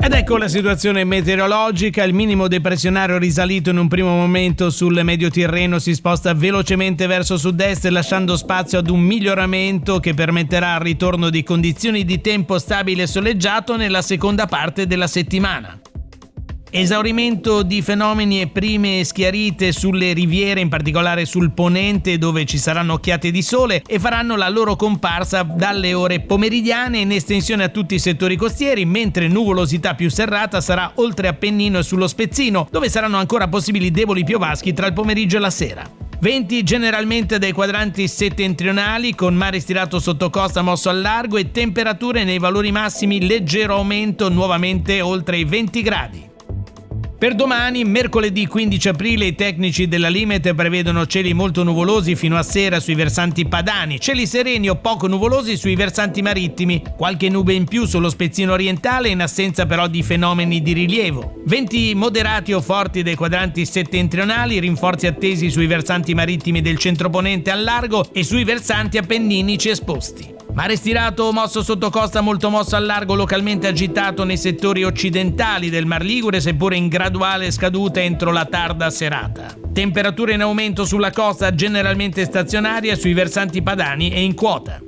Ed ecco la situazione meteorologica. Il minimo depressionario risalito in un primo momento sul medio Tirreno si sposta velocemente verso sud-est, lasciando spazio ad un miglioramento che permetterà il ritorno di condizioni di tempo stabile e soleggiato nella seconda parte della settimana. Esaurimento di fenomeni e prime schiarite sulle riviere, in particolare sul ponente, dove ci saranno occhiate di sole e faranno la loro comparsa dalle ore pomeridiane in estensione a tutti i settori costieri, mentre nuvolosità più serrata sarà oltre Appennino e sullo Spezzino, dove saranno ancora possibili deboli piovaschi tra il pomeriggio e la sera. Venti generalmente dai quadranti settentrionali, con mare stirato sotto costa mosso al largo e temperature nei valori massimi leggero aumento, nuovamente oltre i 20 gradi. Per domani, mercoledì 15 aprile, i tecnici della Limit prevedono cieli molto nuvolosi fino a sera sui versanti padani, cieli sereni o poco nuvolosi sui versanti marittimi, qualche nube in più sullo Spezzino orientale in assenza però di fenomeni di rilievo. Venti moderati o forti dai quadranti settentrionali, rinforzi attesi sui versanti marittimi del centroponente al largo e sui versanti appenninici esposti. Mare stirato mosso sotto costa molto mosso al largo, localmente agitato nei settori occidentali del Mar Ligure, seppure in graduale scaduta entro la tarda serata. Temperature in aumento sulla costa, generalmente stazionaria sui versanti padani e in quota.